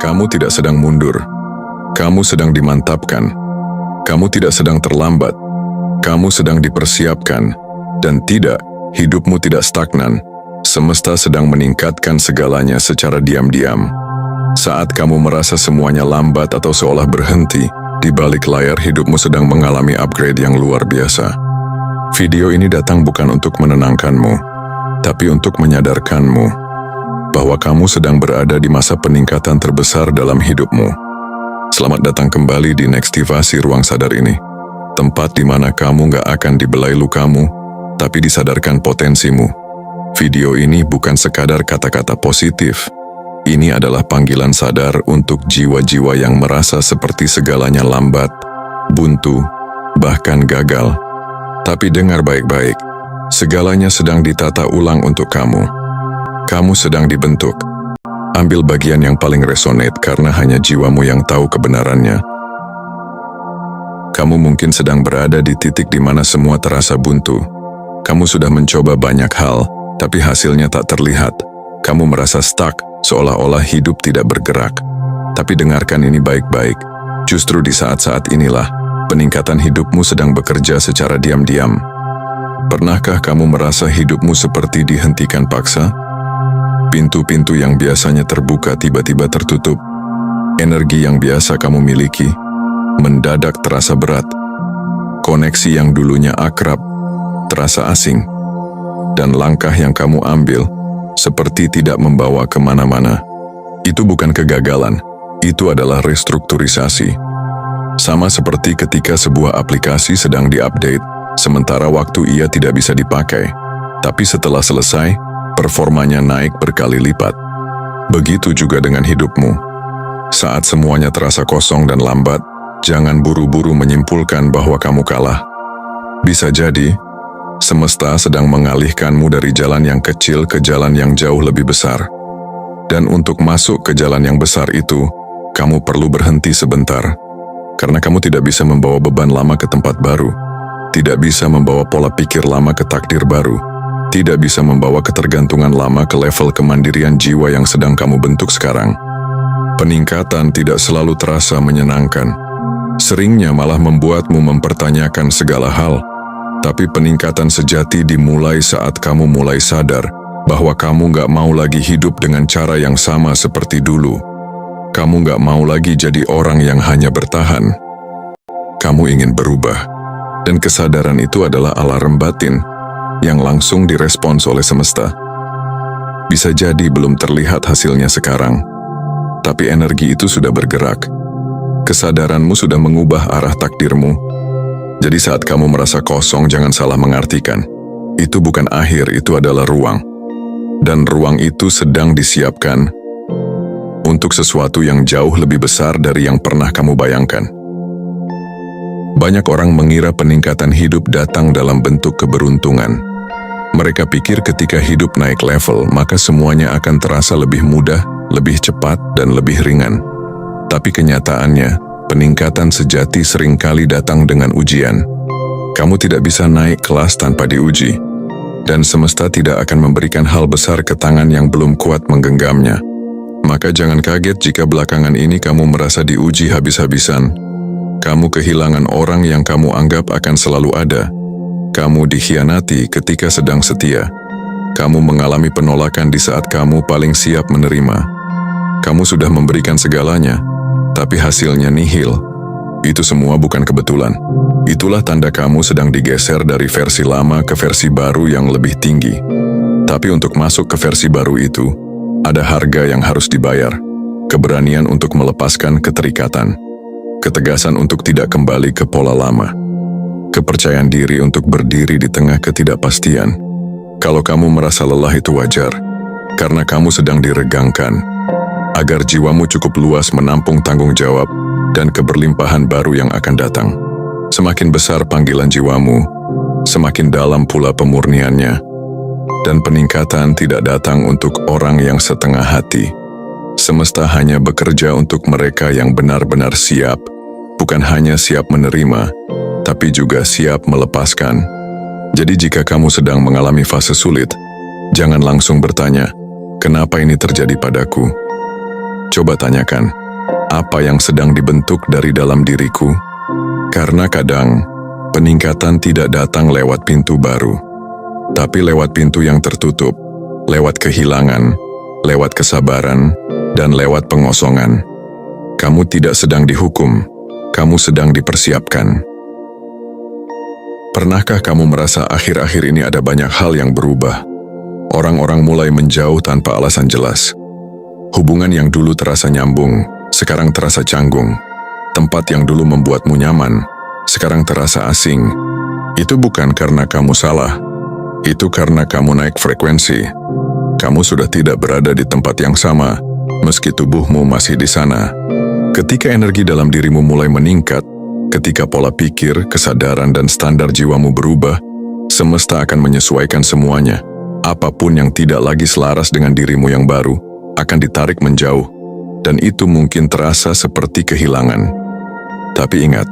Kamu tidak sedang mundur. Kamu sedang dimantapkan. Kamu tidak sedang terlambat. Kamu sedang dipersiapkan. Dan tidak, hidupmu tidak stagnan. Semesta sedang meningkatkan segalanya secara diam-diam. Saat kamu merasa semuanya lambat atau seolah berhenti, di balik layar hidupmu sedang mengalami upgrade yang luar biasa. Video ini datang bukan untuk menenangkanmu, tapi untuk menyadarkanmu bahwa kamu sedang berada di masa peningkatan terbesar dalam hidupmu. Selamat datang kembali di Nextivasi Ruang Sadar ini, tempat di mana kamu gak akan dibelai lukamu, tapi disadarkan potensimu. Video ini bukan sekadar kata-kata positif. Ini adalah panggilan sadar untuk jiwa-jiwa yang merasa seperti segalanya lambat, buntu, bahkan gagal. Tapi dengar baik-baik, segalanya sedang ditata ulang untuk kamu. Kamu sedang dibentuk. Ambil bagian yang paling resonate karena hanya jiwamu yang tahu kebenarannya. Kamu mungkin sedang berada di titik di mana semua terasa buntu. Kamu sudah mencoba banyak hal, tapi hasilnya tak terlihat. Kamu merasa stuck, seolah-olah hidup tidak bergerak. Tapi dengarkan ini baik-baik. Justru di saat-saat inilah, peningkatan hidupmu sedang bekerja secara diam-diam. Pernahkah kamu merasa hidupmu seperti dihentikan paksa? Pintu-pintu yang biasanya terbuka tiba-tiba tertutup. Energi yang biasa kamu miliki mendadak terasa berat. Koneksi yang dulunya akrab terasa asing. Dan langkah yang kamu ambil seperti tidak membawa kemana-mana. Itu bukan kegagalan, itu adalah restrukturisasi. Sama seperti ketika sebuah aplikasi sedang diupdate, sementara waktu ia tidak bisa dipakai. Tapi setelah selesai, performanya naik berkali lipat. Begitu juga dengan hidupmu. Saat semuanya terasa kosong dan lambat, jangan buru-buru menyimpulkan bahwa kamu kalah. Bisa jadi, semesta sedang mengalihkanmu dari jalan yang kecil ke jalan yang jauh lebih besar. Dan untuk masuk ke jalan yang besar itu, kamu perlu berhenti sebentar. Karena kamu tidak bisa membawa beban lama ke tempat baru. Tidak bisa membawa pola pikir lama ke takdir baru. Tidak bisa membawa ketergantungan lama ke level kemandirian jiwa yang sedang kamu bentuk sekarang. Peningkatan tidak selalu terasa menyenangkan. Seringnya malah membuatmu mempertanyakan segala hal. Tapi peningkatan sejati dimulai saat kamu mulai sadar bahwa kamu gak mau lagi hidup dengan cara yang sama seperti dulu. Kamu gak mau lagi jadi orang yang hanya bertahan. Kamu ingin berubah. Dan kesadaran itu adalah alarm batin yang langsung direspons oleh semesta. Bisa jadi belum terlihat hasilnya sekarang, tapi energi itu sudah bergerak. Kesadaranmu sudah mengubah arah takdirmu. Jadi saat kamu merasa kosong, jangan salah mengartikan. Itu bukan akhir, itu adalah ruang. Dan ruang itu sedang disiapkan untuk sesuatu yang jauh lebih besar dari yang pernah kamu bayangkan. Banyak orang mengira peningkatan hidup datang dalam bentuk keberuntungan. Mereka pikir ketika hidup naik level, maka semuanya akan terasa lebih mudah, lebih cepat, dan lebih ringan. Tapi kenyataannya, peningkatan sejati seringkali datang dengan ujian. Kamu tidak bisa naik kelas tanpa diuji, dan semesta tidak akan memberikan hal besar ke tangan yang belum kuat menggenggamnya. Maka jangan kaget jika belakangan ini kamu merasa diuji habis-habisan. Kamu kehilangan orang yang kamu anggap akan selalu ada. Kamu dikhianati ketika sedang setia. Kamu mengalami penolakan di saat kamu paling siap menerima. Kamu sudah memberikan segalanya, tapi hasilnya nihil. Itu semua bukan kebetulan. Itulah tanda kamu sedang digeser dari versi lama ke versi baru yang lebih tinggi. Tapi untuk masuk ke versi baru itu, ada harga yang harus dibayar. Keberanian untuk melepaskan keterikatan. Ketegasan untuk tidak kembali ke pola lama. Kepercayaan diri untuk berdiri di tengah ketidakpastian. Kalau kamu merasa lelah itu wajar, karena kamu sedang diregangkan. Agar jiwamu cukup luas menampung tanggung jawab dan keberlimpahan baru yang akan datang. Semakin besar panggilan jiwamu, semakin dalam pula pemurniannya. Dan peningkatan tidak datang untuk orang yang setengah hati. Semesta hanya bekerja untuk mereka yang benar-benar siap, bukan hanya siap menerima, tapi juga siap melepaskan. Jadi jika kamu sedang mengalami fase sulit, jangan langsung bertanya, kenapa ini terjadi padaku? Coba tanyakan, apa yang sedang dibentuk dari dalam diriku? Karena kadang, peningkatan tidak datang lewat pintu baru, tapi lewat pintu yang tertutup, lewat kehilangan, lewat kesabaran, dan lewat pengosongan. Kamu tidak sedang dihukum, kamu sedang dipersiapkan. Pernahkah kamu merasa akhir-akhir ini ada banyak hal yang berubah? Orang-orang mulai menjauh tanpa alasan jelas. Hubungan yang dulu terasa nyambung, sekarang terasa canggung. Tempat yang dulu membuatmu nyaman, sekarang terasa asing. Itu bukan karena kamu salah, itu karena kamu naik frekuensi. Kamu sudah tidak berada di tempat yang sama, meski tubuhmu masih di sana. Ketika energi dalam dirimu mulai meningkat, ketika pola pikir, kesadaran, dan standar jiwamu berubah, semesta akan menyesuaikan semuanya. Apapun yang tidak lagi selaras dengan dirimu yang baru, akan ditarik menjauh, dan itu mungkin terasa seperti kehilangan. Tapi ingat,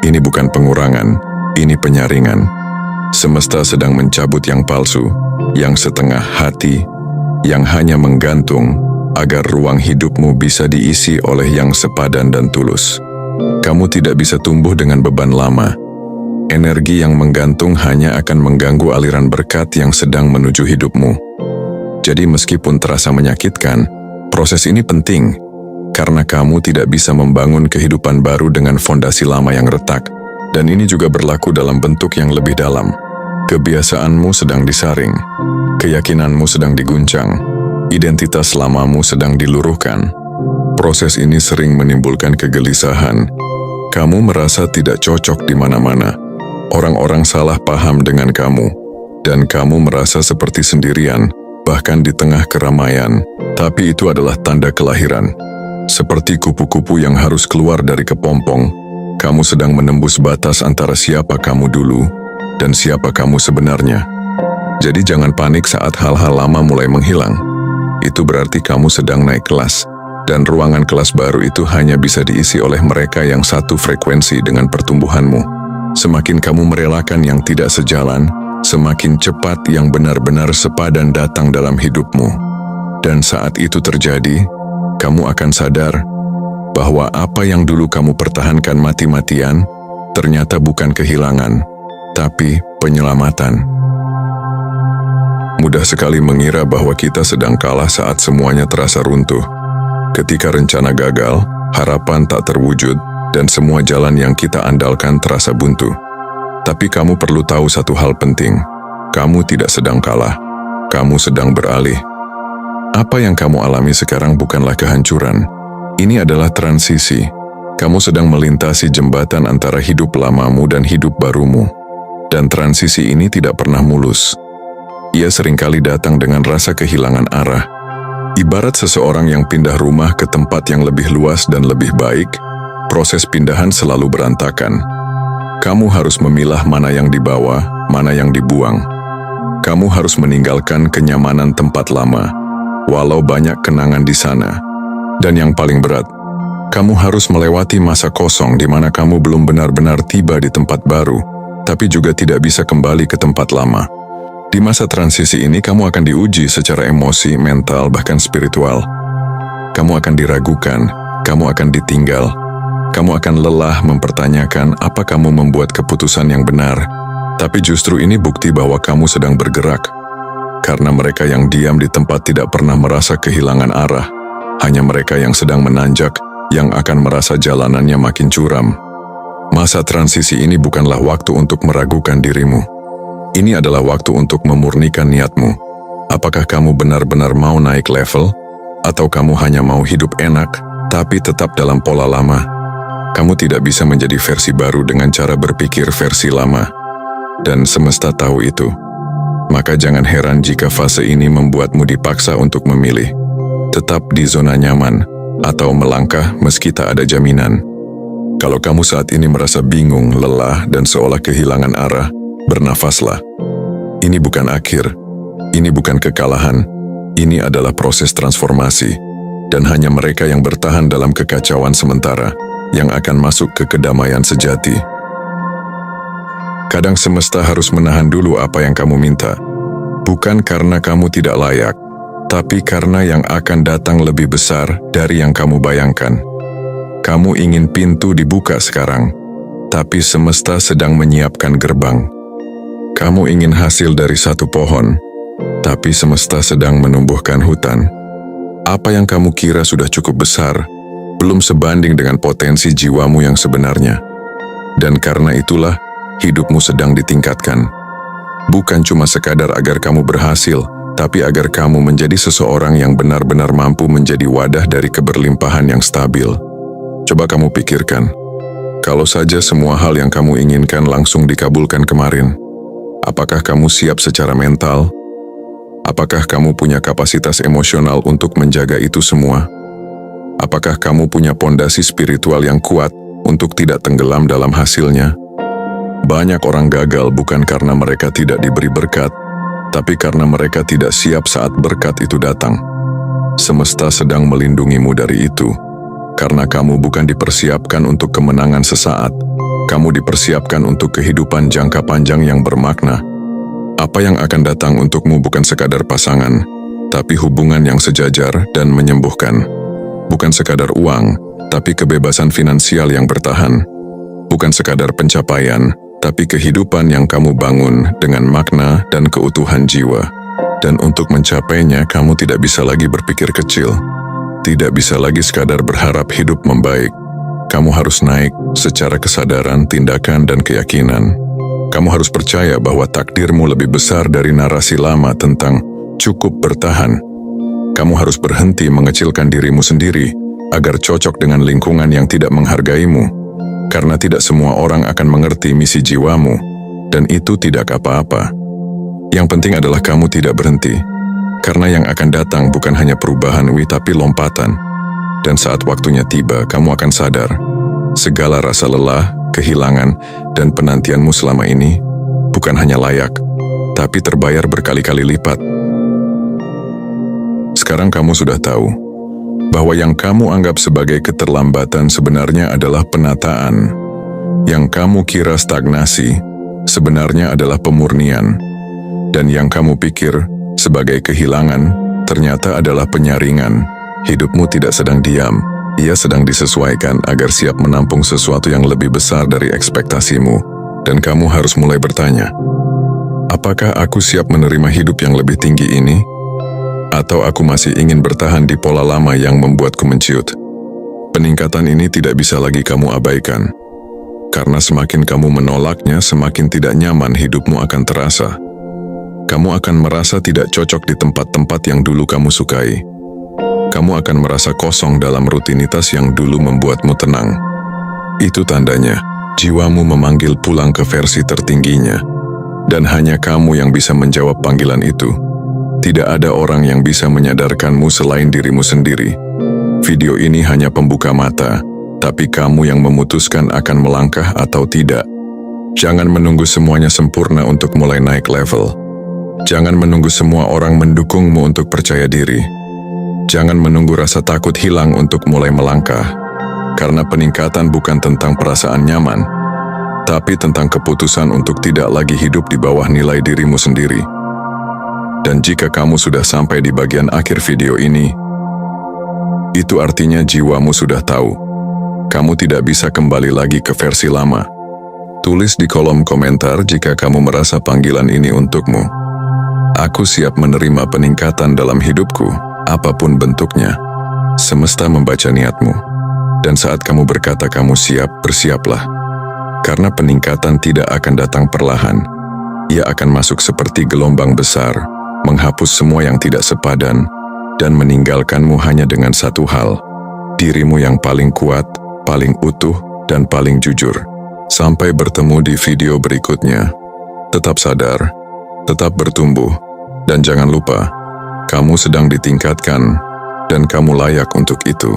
ini bukan pengurangan, ini penyaringan. Semesta sedang mencabut yang palsu, yang setengah hati, yang hanya menggantung, agar ruang hidupmu bisa diisi oleh yang sepadan dan tulus. Kamu tidak bisa tumbuh dengan beban lama. Energi yang menggantung hanya akan mengganggu aliran berkat yang sedang menuju hidupmu. Jadi meskipun terasa menyakitkan, proses ini penting, karena kamu tidak bisa membangun kehidupan baru dengan fondasi lama yang retak, dan ini juga berlaku dalam bentuk yang lebih dalam. Kebiasaanmu sedang disaring, keyakinanmu sedang diguncang, identitas lamamu sedang diluruhkan. Proses ini sering menimbulkan kegelisahan. Kamu merasa tidak cocok di mana-mana. Orang-orang salah paham dengan kamu, dan kamu merasa seperti sendirian, bahkan di tengah keramaian. Tapi itu adalah tanda kelahiran. Seperti kupu-kupu yang harus keluar dari kepompong, kamu sedang menembus batas antara siapa kamu dulu dan siapa kamu sebenarnya. Jadi jangan panik saat hal-hal lama mulai menghilang. Itu berarti kamu sedang naik kelas, dan ruangan kelas baru itu hanya bisa diisi oleh mereka yang satu frekuensi dengan pertumbuhanmu. Semakin kamu merelakan yang tidak sejalan, semakin cepat yang benar-benar sepadan datang dalam hidupmu. Dan saat itu terjadi, kamu akan sadar bahwa apa yang dulu kamu pertahankan mati-matian ternyata bukan kehilangan, tapi penyelamatan. Mudah sekali mengira bahwa kita sedang kalah saat semuanya terasa runtuh. Ketika rencana gagal, harapan tak terwujud, dan semua jalan yang kita andalkan terasa buntu. Tapi kamu perlu tahu satu hal penting. Kamu tidak sedang kalah. Kamu sedang beralih. Apa yang kamu alami sekarang bukanlah kehancuran. Ini adalah transisi. Kamu sedang melintasi jembatan antara hidup lamamu dan hidup barumu. Dan transisi ini tidak pernah mulus. Ia seringkali datang dengan rasa kehilangan arah. Ibarat seseorang yang pindah rumah ke tempat yang lebih luas dan lebih baik, proses pindahan selalu berantakan. Kamu harus memilah mana yang dibawa, mana yang dibuang. Kamu harus meninggalkan kenyamanan tempat lama, walau banyak kenangan di sana. Dan yang paling berat, kamu harus melewati masa kosong di mana kamu belum benar-benar tiba di tempat baru, tapi juga tidak bisa kembali ke tempat lama. Di masa transisi ini kamu akan diuji secara emosi, mental, bahkan spiritual. Kamu akan diragukan, kamu akan ditinggal, kamu akan lelah mempertanyakan apa kamu membuat keputusan yang benar. Tapi justru ini bukti bahwa kamu sedang bergerak. Karena mereka yang diam di tempat tidak pernah merasa kehilangan arah. Hanya mereka yang sedang menanjak, yang akan merasa jalanannya makin curam. Masa transisi ini bukanlah waktu untuk meragukan dirimu. Ini adalah waktu untuk memurnikan niatmu. Apakah kamu benar-benar mau naik level? Atau kamu hanya mau hidup enak, tapi tetap dalam pola lama? Kamu tidak bisa menjadi versi baru dengan cara berpikir versi lama. Dan semesta tahu itu. Maka jangan heran jika fase ini membuatmu dipaksa untuk memilih. Tetap di zona nyaman, atau melangkah meski tak ada jaminan. Kalau kamu saat ini merasa bingung, lelah, dan seolah kehilangan arah, bernafaslah. Ini bukan akhir, ini bukan kekalahan, ini adalah proses transformasi, dan hanya mereka yang bertahan dalam kekacauan sementara yang akan masuk ke kedamaian sejati. Kadang semesta harus menahan dulu apa yang kamu minta, bukan karena kamu tidak layak, tapi karena yang akan datang lebih besar dari yang kamu bayangkan. Kamu ingin pintu dibuka sekarang, tapi semesta sedang menyiapkan gerbang. Kamu ingin hasil dari satu pohon, tapi semesta sedang menumbuhkan hutan. Apa yang kamu kira sudah cukup besar, belum sebanding dengan potensi jiwamu yang sebenarnya. Dan karena itulah, hidupmu sedang ditingkatkan. Bukan cuma sekadar agar kamu berhasil, tapi agar kamu menjadi seseorang yang benar-benar mampu menjadi wadah dari keberlimpahan yang stabil. Coba kamu pikirkan, kalau saja semua hal yang kamu inginkan langsung dikabulkan kemarin, apakah kamu siap secara mental? Apakah kamu punya kapasitas emosional untuk menjaga itu semua? Apakah kamu punya pondasi spiritual yang kuat untuk tidak tenggelam dalam hasilnya? Banyak orang gagal bukan karena mereka tidak diberi berkat, tapi karena mereka tidak siap saat berkat itu datang. Semesta sedang melindungimu dari itu, karena kamu bukan dipersiapkan untuk kemenangan sesaat, kamu dipersiapkan untuk kehidupan jangka panjang yang bermakna. Apa yang akan datang untukmu bukan sekadar pasangan, tapi hubungan yang sejajar dan menyembuhkan. Bukan sekadar uang, tapi kebebasan finansial yang bertahan. Bukan sekadar pencapaian, tapi kehidupan yang kamu bangun dengan makna dan keutuhan jiwa. Dan untuk mencapainya, kamu tidak bisa lagi berpikir kecil. Tidak bisa lagi sekadar berharap hidup membaik. Kamu harus naik secara kesadaran, tindakan, dan keyakinan. Kamu harus percaya bahwa takdirmu lebih besar dari narasi lama tentang cukup bertahan. Kamu harus berhenti mengecilkan dirimu sendiri agar cocok dengan lingkungan yang tidak menghargaimu. Karena tidak semua orang akan mengerti misi jiwamu, dan itu tidak apa-apa. Yang penting adalah kamu tidak berhenti, karena yang akan datang bukan hanya perubahan tapi lompatan. Dan saat waktunya tiba, kamu akan sadar, segala rasa lelah, kehilangan, dan penantianmu selama ini bukan hanya layak, tapi terbayar berkali-kali lipat. Sekarang kamu sudah tahu bahwa yang kamu anggap sebagai keterlambatan sebenarnya adalah penataan. Yang kamu kira stagnasi sebenarnya adalah pemurnian. Dan yang kamu pikir sebagai kehilangan ternyata adalah penyaringan. Hidupmu tidak sedang diam, ia sedang disesuaikan agar siap menampung sesuatu yang lebih besar dari ekspektasimu. Dan kamu harus mulai bertanya, apakah aku siap menerima hidup yang lebih tinggi ini? Atau aku masih ingin bertahan di pola lama yang membuatku menciut? Peningkatan ini tidak bisa lagi kamu abaikan. Karena semakin kamu menolaknya, semakin tidak nyaman hidupmu akan terasa. Kamu akan merasa tidak cocok di tempat-tempat yang dulu kamu sukai. Kamu akan merasa kosong dalam rutinitas yang dulu membuatmu tenang. Itu tandanya, jiwamu memanggil pulang ke versi tertingginya. Dan hanya kamu yang bisa menjawab panggilan itu. Tidak ada orang yang bisa menyadarkanmu selain dirimu sendiri. Video ini hanya pembuka mata, tapi kamu yang memutuskan akan melangkah atau tidak. Jangan menunggu semuanya sempurna untuk mulai naik level. Jangan menunggu semua orang mendukungmu untuk percaya diri. Jangan menunggu rasa takut hilang untuk mulai melangkah. Karena peningkatan bukan tentang perasaan nyaman, tapi tentang keputusan untuk tidak lagi hidup di bawah nilai dirimu sendiri. Dan jika kamu sudah sampai di bagian akhir video ini, itu artinya jiwamu sudah tahu. Kamu tidak bisa kembali lagi ke versi lama. Tulis di kolom komentar jika kamu merasa panggilan ini untukmu. Aku siap menerima peningkatan dalam hidupku, apapun bentuknya. Semesta membaca niatmu. Dan saat kamu berkata kamu siap, bersiaplah. Karena peningkatan tidak akan datang perlahan. Ia akan masuk seperti gelombang besar, menghapus semua yang tidak sepadan, dan meninggalkanmu hanya dengan satu hal, dirimu yang paling kuat, paling utuh, dan paling jujur. Sampai bertemu di video berikutnya. Tetap sadar, tetap bertumbuh, dan jangan lupa, kamu sedang ditingkatkan, dan kamu layak untuk itu.